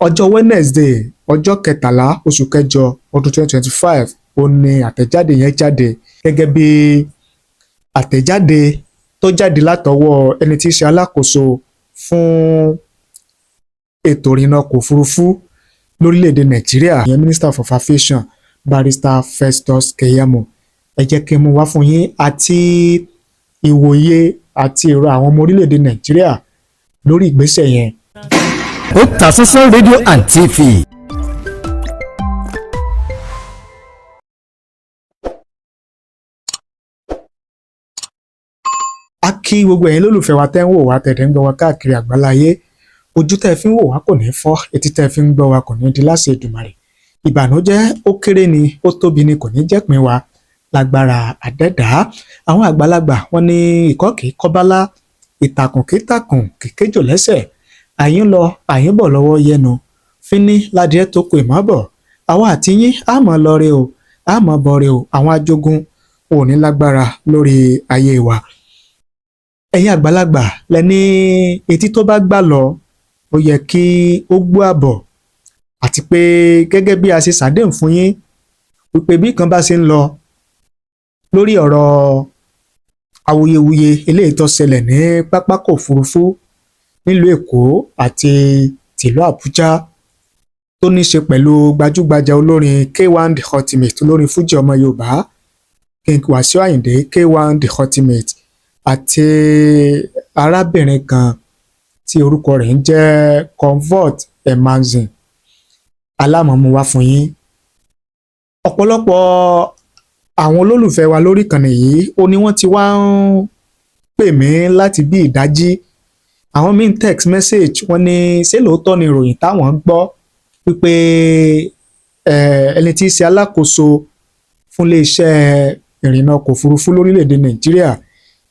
ọjọ́ Wednesday ọjọ́ kẹtàlá oṣù kẹjọ ọdún 2025 ó ní àtẹ̀jáde yẹn jáde gẹ́gẹ́ bí àtẹ̀jáde tó jáde látọwọ́ ẹni tí í ṣe alákòóso fún ètò ìrìnnà ọkọ̀ òfurufú lórílẹ̀‐èdè Nàìjíríà ìyẹn Minister for Aviation Barrister Festus Keyamo. Ẹ jẹ́ kí n mú wá fún yín àti ìwòye àti èrò àwọn ọmọ orílẹ̀‐èdè Nàìjíríà lórí ìgbésẹ̀ yẹn. Otasansan rédíò and TV. A kí gbogbo ẹ̀yin lólùfẹ́ wa tẹ́ ń wò wá tẹ̀dẹ̀ ń gbọ́ wa káàkiri àgbáláyé. Ojú tẹ́ fi ń wò wá kò ní fọ́, etí tẹ́ fi ń gbọ́ wa kò ní di láṣẹ Èdùmàrè. Ìbànújẹ́ ó kéré ni ó tóbi ni kò ní jẹ́ pín wa lágbára àdẹ́dá. Àwọn àgbàlagbà wọ́n ní ìkọ́ kìí kọ́bálá, ìtàkùn kìí tàkùn kìkéjò lẹ́sẹ̀. Àyín lọ àyín bọ̀ lọ́wọ́ yẹnu fíní ládìẹ tó kù ìmọ̀ bọ̀. Àwa àti yín á mọ̀ lọ́re o á mọ̀ bọ̀re o, àwọn ajogun ò ní lágbára lórí ayé wa. Ẹ̀yin àgbàlagbà lẹ́ni etí tó bá gbà lọ ó yẹ kí ó gbọ́ àbọ̀, àti pé gẹ́gẹ́ bí a ṣe ṣàdéhùn fún yín wípé bí kan bá ṣe ń lọ lórí ọ̀rọ̀ awuyewuye eléyìí tó ṣẹlẹ̀ ní pápákọ̀ òfurufú nílùú Èkó àti tìlú Àbújá tó ní ṣe pẹ̀lú gbajúgbajà olórin K1 the ultimate, olórin fújì ọmọ Yorùbá King Wasiu Ayinde K1 the ultimate àti arábìnrin kan tí orúkọ rẹ̀ ń jẹ́ Comfort Emmanson. Alámọ̀mú wá fún yín. Ọ̀pọ̀lọpọ̀ àwọn olólùfẹ́ wa lórí ìkànnì yìí ó ní wọ́n ti wá ń pè mí láti bí ìdájí. Àwọn míì text message wọ́n ní ṣé lóòótọ́ ni ìròyìn táwọn gbọ́ wípé ẹni tí í ṣe alákòóso fún iléeṣẹ́ ìrìnnà ọkọ̀ òfurufú lórílẹ̀‐èdè Nàìjíríà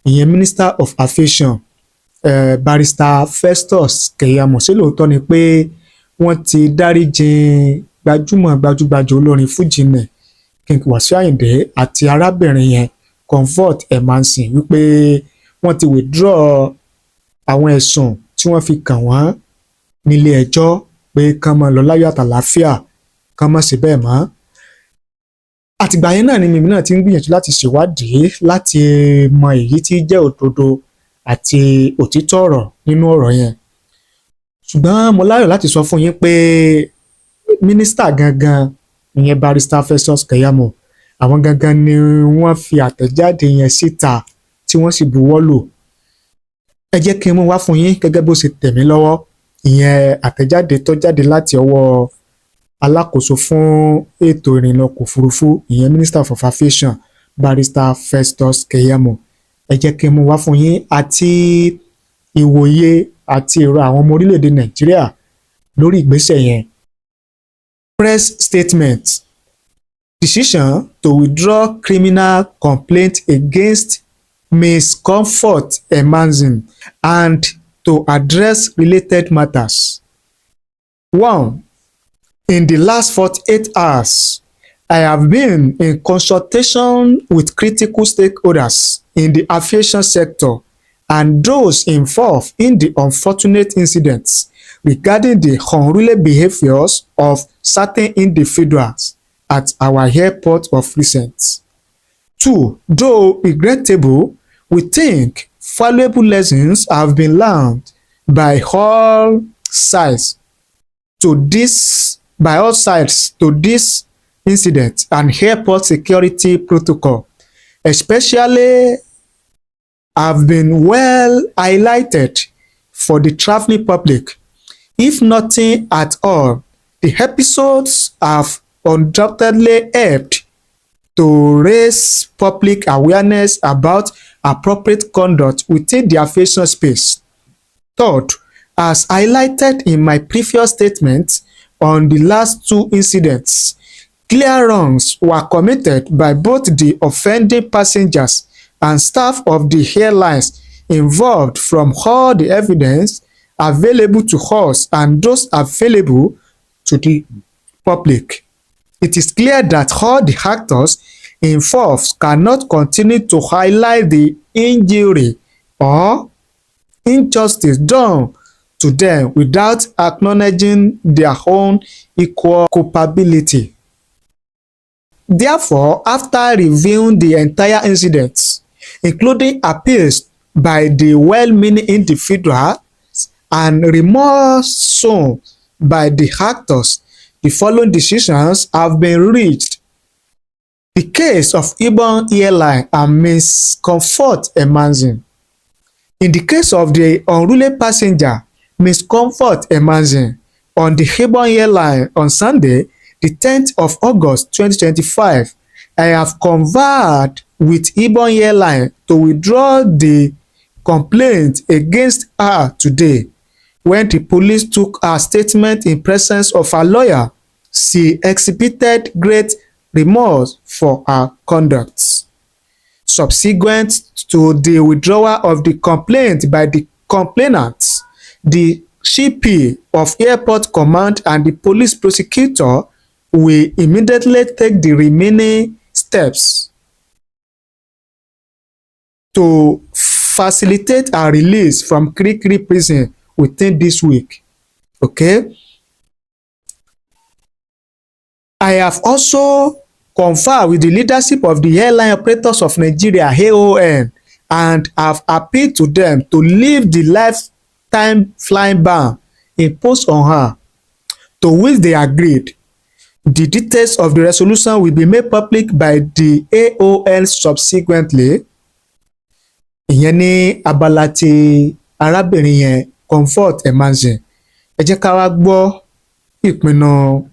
ìyẹn Minister of Aviation Barrister Festus Keyamo, ṣé lóòótọ́ ni pé wọ́n ti dáríjìn gbajúgbajà olórin fújì nẹ̀ King Wasiu Ayinde àti arábìnrin yẹn Comfort Emmanson wípé wọ́n ti withdraw àwọn ẹ̀sùn tí wọ́n fi kàn wọ́n nílé ẹjọ́ pé kán máa lọ láyọ̀ àtàlàáfíà kán má ṣe bẹ́ẹ̀ mọ́. Àtìgbà yẹn náà ni mímí náà ti ń gbìyànjú láti ṣèwádìí láti mọ èyí tí jẹ́ òdodo àti òtítọ́ ọ̀rọ̀ nínú ọ̀rọ̀ yẹn. Ṣùgbọ́n mo láyọ̀ láti sọ fún yín pé mínísítà gangan ìyẹn Barrister Festus Keyamo àwọn gangan ni wọ́n fi àtẹ̀jáde yẹn síta tí wọ́n sì buwọ́ lù. Ẹ jẹ́ kí n mú wá fún yín gẹ́gẹ́ bó ṣe tẹ̀ mí lọ́wọ́, ìyẹn àtẹ̀jáde tó jáde láti ọwọ́ alákòóso fún ètò ìrìnnà ọkọ̀ òfurufú ìyẹn Minister for Aviation Barrister Festus Keyamo. Ẹ jẹ́ kí n mú wá fún yín àti ìwòye àti èrò àwọn ọmọ orílẹ̀-èdè Nàìjíríà lórí ìgbésẹ̀ yẹn. Press statement: decision to withdraw criminal complaint against Ms. Comfort Emmanson and to address related matters. 1. In the last 48 hours, I have been in consultation with critical stakeholders in the aviation sector and those involved in the unfortunate incidents regarding the unruly behaviors of certain individuals at our airport of recent. 2. Though regrettable, we think valuable lessons have been learned by all sides to this incident and airport security protocol, especially have been well highlighted for the traveling public. If nothing at all, the episodes have undoubtedly helped to raise public awareness about appropriate conduct within the aviation space. 3rd, as highlighted in my previous statement on the last 2 incidents, clear wrongs were committed by both the offending passengers and staff of the airlines involved from all the evidence available to us and those available to the public. It is clear that all the actors involved cannot continue to highlight the injury or injustice done to them without acknowledging their own equal culpability. Therefore, after reviewing the entire incident, including appeals by the well-meaning individuals and remorse shown by the actors, the following decisions have been reached. The case of Ibon Airline and Ms. Comfort Emmanson. In the case of the unruly passenger, Ms. Comfort Emmanson, on the Ibon Airline on Sunday, the 10th of August 2025, I have conferred with Ibon Airline to withdraw the complaint against her today. When the police took her statement in presence of her lawyer, she exhibited great remorse for her conduct. Subsequent to the withdrawal of the complaint by the complainant, the CP of Airport Command and the police prosecutor will immediately take the remaining steps to facilitate her release from Kirikiri prison within this week. Okay. I have also conferred with the leadership of the Airline Operators of Nigeria (AON) and have appealed to them to lift the lifetime flying ban imposed on her, to which they agreed. The details of the resolution will be made public by the AON subsequently. Ìyẹn ní abala tí arábìnrin yẹn Comfort Emmanson. Ẹ jẹ́ ká wá gbọ́ ìpinnu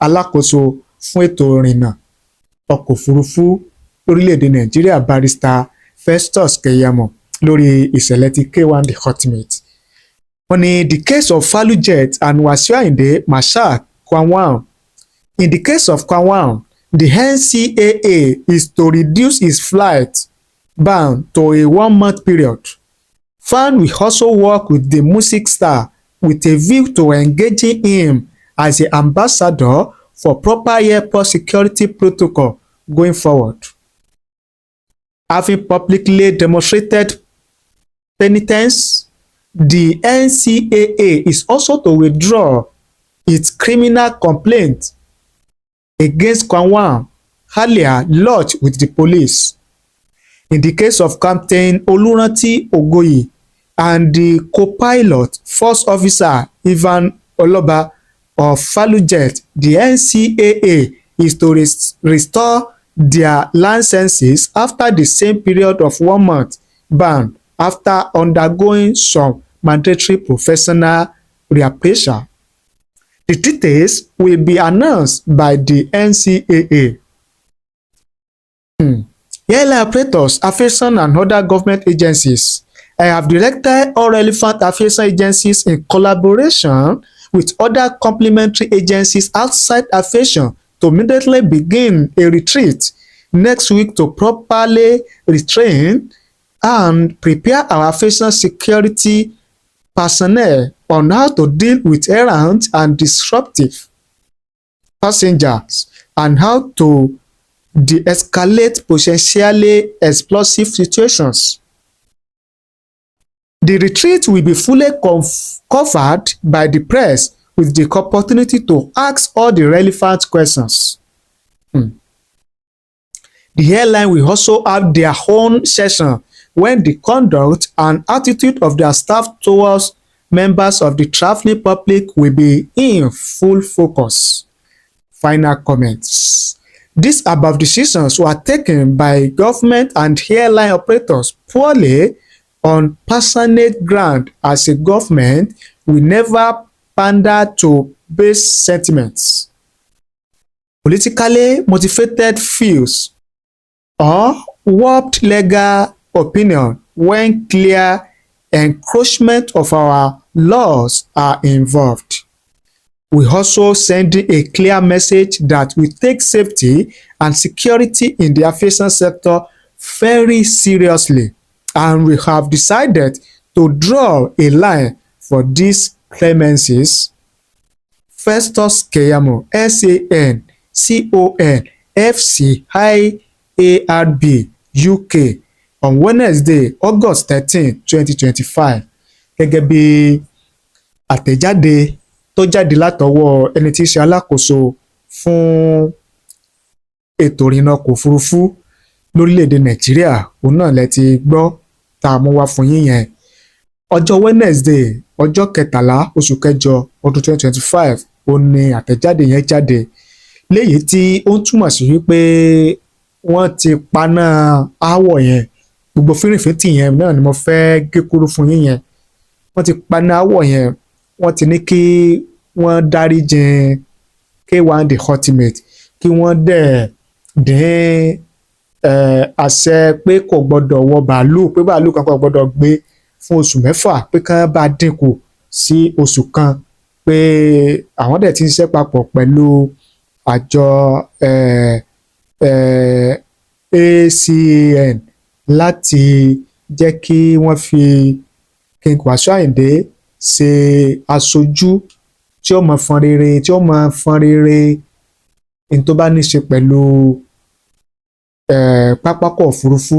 alákòóso fún ètò ìrìnnà ọkọ̀ òfurufú lórílẹ̀‐èdè Nàìjíríà Barrister Festus Keyamo lórí ìṣẹ̀lẹ̀ ti K1 the ultimate. Wọ́n ní the case of Falujet and Wasiu Ayinde K1. In the case of K1, the NCAA is to reduce its flight ban to a 1-month period. FAN will also work with the music star with a view to engaging him as an ambassador for proper airport security protocol going forward. Having publicly demonstrated penitence, the NCAA is also to withdraw its criminal complaint against K1 earlier lodged with the police. In the case of Captain Oluranti Ogoyi and the co-pilot First Officer Ivan Oloba of Falujet, the NCAA is to restore their licenses after the same period of 1 month ban after undergoing some mandatory professional reappraisal. The details will be announced by the NCAA. Airline operators, aviation and other government agencies. I have directed all relevant aviation agencies in collaboration with other complementary agencies outside aviation to immediately begin a retreat next week to properly retrain and prepare our aviation security personnel on how to deal with errant and disruptive passengers and how to de-escalate potentially explosive situations. The retreat will be fully covered by the press with the opportunity to ask all the relevant questions. The airline will also have their own session when the conduct and attitude of their staff towards members of the traveling public will be in full focus. Final comments. These above decisions were taken by government and airline operators purely on passionate ground, as a government will never pander to base sentiments, politically motivated views, or warped legal opinion when clear encroachment of our laws are involved. We also send a clear message that we take safety and security in the aviation sector very seriously, and we have decided to draw a line for these clemencies. Festus Keyamo, SAN, CON, FCIARB, UK, on Wednesday, August 13, 2025. gẹ́gẹ́ bí àtẹ̀jáde tó jáde látọwọ́ ẹni tí í ṣe alákòóso fún ètò ìrìnnà ọkọ̀ òfurufú lórílẹ̀‐èdè Nàìjíríà òun náà lẹ ti gbọ́ tá a mú wá fún yín yẹn. Ọjọ́ Wednesday ọjọ́ 13 oṣù kẹjọ ọdún 2025 ó ní àtẹ̀jáde yẹn jáde léyìí tí ó ń túmọ̀ sí wípé wọ́n ti paná aáwọ̀ yẹn. Gbogbo fírìnfínntì yẹn náà ni mo fẹ́ gé kúrú fún yín yẹn. Wọ́n ti paná aáwọ̀ yẹn, wọ́n ti ní kí wọ́n dáríjìn K1 the ultimate, kí wọ́n dẹ̀ dín àṣẹ pé kò gbọ́dọ̀ wọ bàálù, pé bàálù kan kò gbọ́dọ̀ gbé fún oṣù 6, pé kán bá dínkù sí oṣù kan, pé àwọn dẹ̀ ti ń ṣiṣẹ́ papọ̀ pẹ̀lú àjọ ACAN láti jẹ́ kí wọ́n fi King Wasiu Ayinde ṣe aṣojú tí ó mọ fọn rere ní tó bá ní ṣe pẹ̀lú pápákọ̀ òfurufú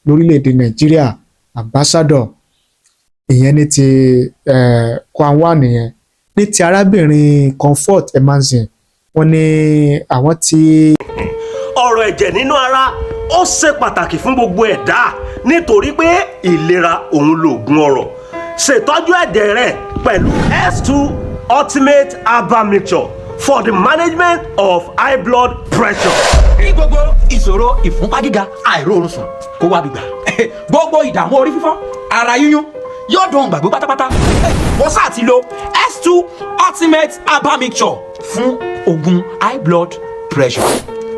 lórílẹ̀‐èdè Nàìjíríà, ambassador. Ìyẹn ní ti K1 nìyẹn. Ní ti arábìnrin Comfort Emmanson, wọ́n ní àwọn tí. Ọ̀rọ̀ ẹ̀jẹ̀ nínú ara ó ṣe pàtàkì fún gbogbo ẹ̀dá nítorí pé ìlera òun lòògùn ọrọ̀. Ṣètọ́jú ẹ̀jẹ̀ rẹ pẹ̀lú S2 Ultimate Herbal Mixture for the management of high blood pressure. Kí gbogbo ìṣòro ìfúnpá gíga, àìróorun sùn kó wá gbígbà. Gbogbo ìdààmú orí fífọ́, ara yíyún yóò dùn gbàgbé pátápátá. Wọ́n sáà ti lo S2 Ultimate Herbal Mixture fún oògùn high blood pressure.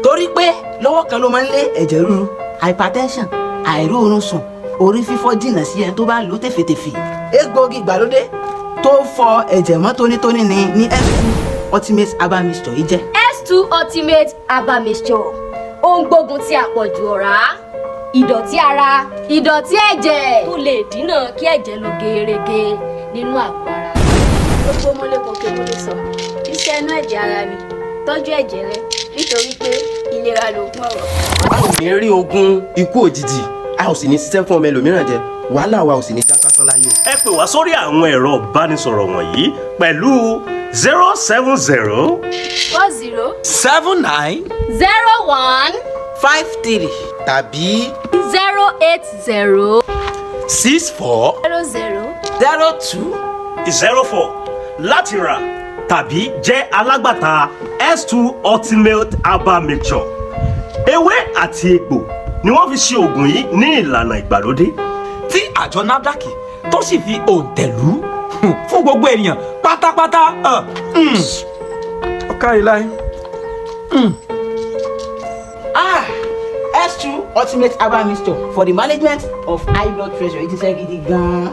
Torí pé lọ́wọ́ kan ló máa ń lé ẹ̀jẹ̀ ríru, hypertension, àìróorun sùn, orí fífọ́ jìnnà sí ẹni tó bá lò tẹ̀fẹ̀tẹ̀fẹ̀. Egbòogi ìgbàlódé tó fọ ẹ̀jẹ̀ mọ́ tónítóní ní S2 Ultimate Herbal Mixture yìí jẹ́. S2 Ultimate Herbal Mixture ó ń gbógun ti àpọ̀jù ọ̀rá, ìdọ̀tí ara, ìdọ̀tí ẹ̀jẹ̀ tó lè dínà kí ẹ̀jẹ̀ lọ gerege nínú àgọ́ ara. Gbogbo mọ́lẹ́kọ̀ọ́kẹ́ mo lè sọ iṣẹ́ inú ẹ̀jẹ̀ ara ni, tọ́jú ẹ̀jẹ̀ rẹ nítorí pé ìlera lògùn ọrọ̀. A ò ní rí ogun ikú òjijì, a ò sì ní ṣiṣẹ́ fún ọmọ ẹlòmíràn jẹ, wàhálà wa ò sì ní já sásán láyé o. Ẹ pè wá sórí àwọn ẹ̀rọ ìbánisọ̀rọ̀ wọ̀nyí pẹ̀lú 070 40 79 01 53 tàbí 080 64 00 02 04 láti rà tàbí jẹ́ alágbàtà S2 Ultimate Herbal Mixture. Ewé àti egbò ni wọ́n fi ṣe oògùn yìí ní ìlànà ìgbàlódé tí àjọ NAFDAC tó sì fi òǹtẹ̀lú fún gbogbo ènìyàn pátápátá. Ọ̀kárí láyé. S2 Ultimate Herbal Mixture for the management of high blood pressure. It is a gidi gan.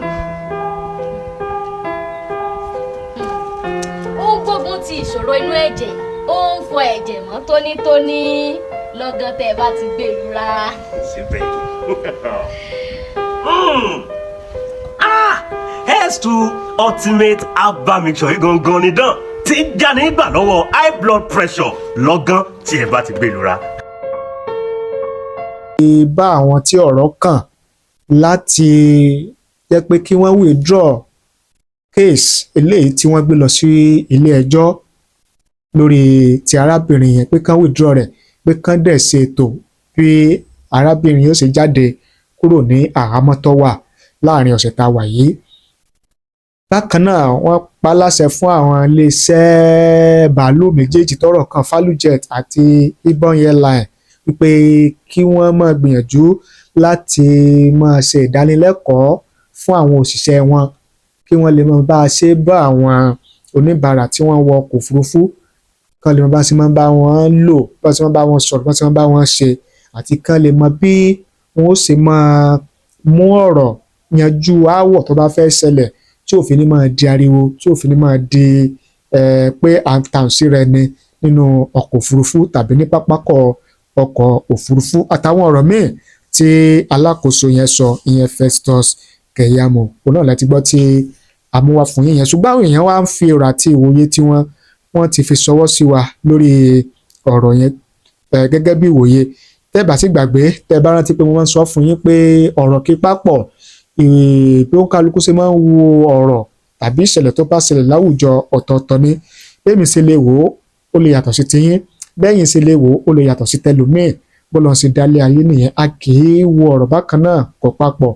ó ń gbógun ti ìṣòro inú ẹ̀jẹ̀, ó ń fọ ẹ̀jẹ̀ mọ́ tónítóní lọ́gán tẹ́ ẹ bá ti gbé ìrora. síbẹ̀. S2 Ultimate Herbal Mixture yìí gangan ni dán tí ń já nígbà lọ́wọ́ high blood pressure lọ́gán tí ẹ bá ti gbé ìrora. Bá àwọn tí ọ̀rọ̀ kàn láti jẹ́ pé kí wọ́n withdraw case eléyìí tí wọ́n gbé lọ sí ilé ẹjọ́ lórí ti arábìnrin yẹn, pé kán withdraw rẹ̀, pé kán dẹ̀ ṣe ètò bí arábìnrin yóò ṣe jáde kúrò ní àhámọ́ tó wà láàrin ọ̀sẹ̀ tá a wà yìí. Bákan náà wọ́n pa láṣẹ fún àwọn iléeṣẹ́ bàálù méjèèjì tọ́rọ̀ kàn, Falujet àti Ibon Airline, wípé kí wọ́n máa gbìyànjú láti máa ṣe ìdánilẹ́kọ̀ọ́ fún àwọn òṣìṣẹ́ wọn, kí wọ́n lè máa bá a ṣe bá àwọn oníbàárà tí wọ́n wọ ọkọ̀ òfurufú, kán lè máa bá a ṣe máa bá wọn lò, bá a ṣe máa bá wọn sọ̀rọ̀, bá a ṣe máa bá wọn ṣe, àti kán lè mọ bí wọ́n ó ṣe máa mú ọ̀rọ̀ yanjú aáwọ̀ tó bá fẹ́ ṣẹlẹ̀ tí òfin ní máa di ariwo, tí òfin ní máa di pé à ń tàn sí rẹ ni nínú ọkọ̀ òfurufú tàbí ní pápákọ̀ ọkọ̀ òfurufú, àtàwọn ọ̀rọ̀ míì tí alákòóso yẹn sọ, ìyẹn Festus Keyamo, òun náà láti gbọ́ tí àmúwá fún yín yẹn. Ṣùgbọ́n àwọn èèyàn wá ń fi èrò àti ìwòye tí wọ́n ti fi ṣọwọ́ sí wa lórí ọ̀rọ̀ yẹn gẹ́gẹ́ bí ìwòye. Tẹ́ bá sì gbàgbé, tẹ́ bá rántí pé mo máa ń sọ fún yín pé ọ̀rọ̀ kí pápọ̀ bí ó ń kálukú ṣe máa ń wo ọ̀rọ̀ tàbí ìṣẹ̀lẹ̀ tó bá ṣẹlẹ̀ láwùjọ ọ̀tọ̀ọ̀tọ̀ ni bẹ́ẹ̀mi ṣe lè wò ó lè yàtọ̀ sí tiyín bẹ́yìn ṣe lè wò ó lè yàtọ̀ sí tẹlòmíì bọ́lọ̀ ṣe dálé ayé nìyẹn a kì í wo ọ̀rọ̀ bákan náà kó papọ̀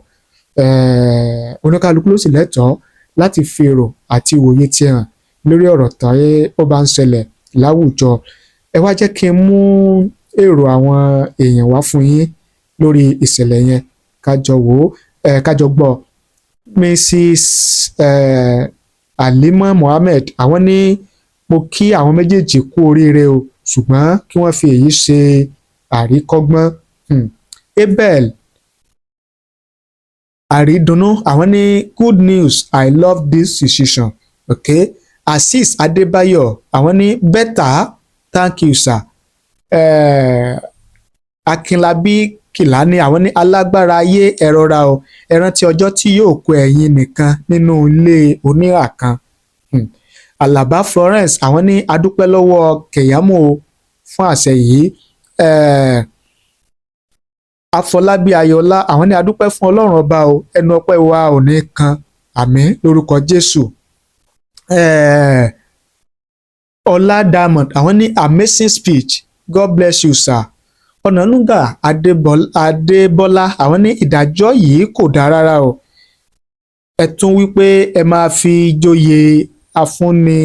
oníkálukú ló sì lẹ́tọ̀ọ́ láti fi èrò àti ìwòye tiẹ̀ hàn lórí ọ̀rọ̀ tí ó bá ń ṣẹlẹ̀ láwùjọ ẹ wá jẹ́ kí n mú èrò àwọn èèyàn wá fún yín lórí ìṣẹ̀lẹ̀ yẹn kájọ wò ó kájọ gbọ́ Mrs Halima Mohammed àwọn ní mo kí àwọn méjèèjì kú oríire o ṣùgbọ́n kí wọ́n fi èyí ṣe àríkọ́gbọ́n Abel àrídùnnú àwọn ní good news I love this decision okay Azeez Adébáyọ̀ àwọn ní better thank you sir Akínlábí Kìlání àwọn ní alágbára ayé ẹ rọra o ẹ rántí ọjọ́ tí yóò kó ẹ̀yin nìkan nínú ilé oníhà kan Alaba Florence àwọn ní adúpẹ́ lọ́wọ́ Kẹ̀yámù fún àṣẹ yìí Afọlábí Ayọ̀lá àwọn ní adúpẹ́ fún Ọlọ́run ọba o ẹnu ọpẹ́ wa ò ní kan àmín lórúkọ Jésù Ọlá Diamond àwọn ní amazing speech God bless you sir Ọ̀nànúgà Adébọ́lá àwọn ní ìdájọ́ yìí kò dáa rárá o ẹ tún wípé ẹ máa fi joyè afúnni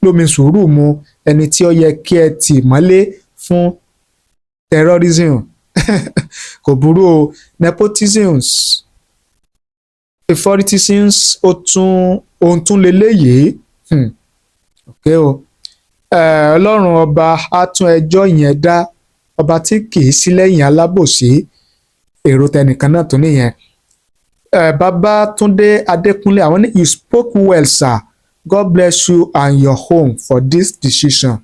lómi sùúrù mu ẹni tí ó yẹ kí ẹ tì mọ́lé fún terrorism kò burú o nepotisms favoritisms ohun tún leléyìí okay o Ọlọ́run ọba á tún ẹjọ́ yẹn dá ọba tí kìí sí lẹ́yìn alábòsí èrò tẹnìkan náà tó nìyẹn Babátúndé Adékúnlé àwọn ní you spoke well sir God bless you and your home for this decision.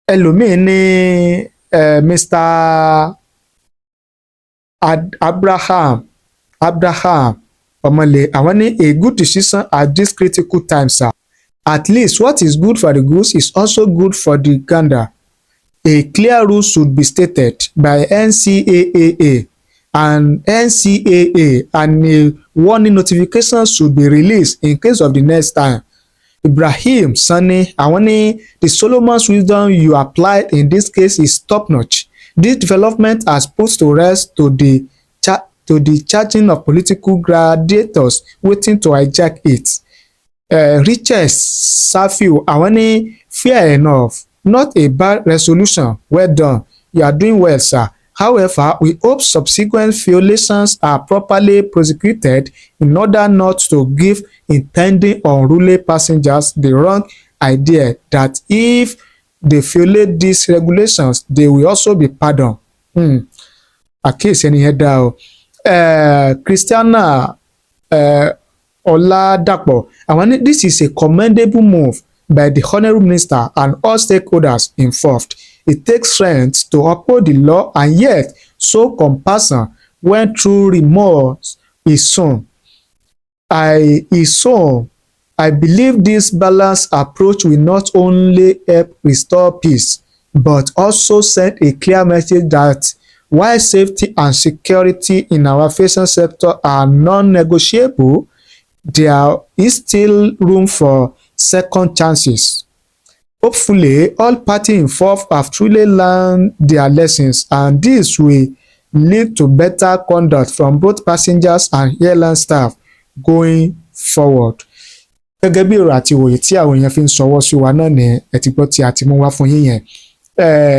Ẹlòmíín ní Mr. Abraham Ọmọlé àwọn ní a good decision at this critical time sir. At least what is good for the goose is also good for the gander. A clear rule should be stated by NCAA and a warning notification should be released in case of the next time. Ibrahim Sani àwọn ní the Solomon's wisdom you applied in this case is top-notch. This development has put to rest to the charging of political gladiators waiting to hijack it. Riches Safiu àwọn ní fair enough, not a bad resolution, well done, you are doing well sir. However, we hope subsequent violations are properly prosecuted in order not to give intending unruly passengers the wrong idea that if they violate these regulations they will also be pardoned. Àkíyèsí ẹni yẹn dá o. Christiana Oladapo àwọn ní this is a commendable move by the honourable minister and all stakeholders involved. It takes strength to uphold the law and yet show compassion when true remorse is shown. I believe this balanced approach will not only help restore peace but also send a clear message that while safety and security in our fashion sector are non-negotiable, there is still room for second chances. Hopefully, all parties involved have truly learned their lessons, and this will lead to better conduct from both passengers and airline staff going forward. Gẹ́gẹ́ bí èrò àti ìwòye tí àwọn èèyàn fi ń ṣọwọ́ sí wa náà ni ẹ ti gbọ́ tí a ti mú wá fún yín yẹn.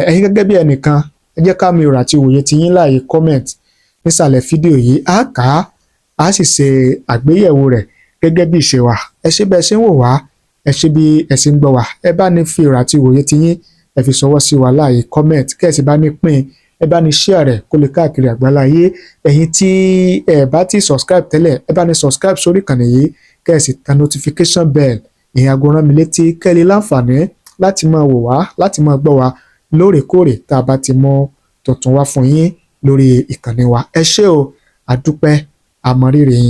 Ẹ̀yin gẹ́gẹ́ bí ẹnìkan ẹ jẹ́ ká mi èrò àti ìwòye tí yín láàyè comment nísàlẹ̀ fídíò yìí á kà á sì ṣe àgbéyẹ̀wò rẹ̀ gẹ́gẹ́ bí ìṣe wa. Ẹ ṣé bẹ́ẹ̀ ṣe ń wò wá, ẹ ṣé bí ẹ ṣe ń gbọ́ wá, ẹ bá ní fi èrò àti ìwòye tí yín ẹ fi ṣọwọ́ sí wa láàyè comment kẹ́ẹ̀sì bá ní pín ẹ bá ní share rẹ̀ kó lè káàkiri àgbáláyé. Ẹ̀yin tí ẹ bá ti subscribe tẹ́lẹ̀ ẹ bá ní subscribe sórí ìkànnì yìí kẹ́ẹ̀sì tan notification bell ìyẹn aago rán mi létí kẹ́ẹ̀lì láǹfààní láti máa wò wá láti máa gbọ́ wá lóòrèkóòrè tá a bá ti mú tuntun wá fún yín lórí ìkànnì wa. Ẹ ṣé o, àdúpẹ́, àmọrírì yín.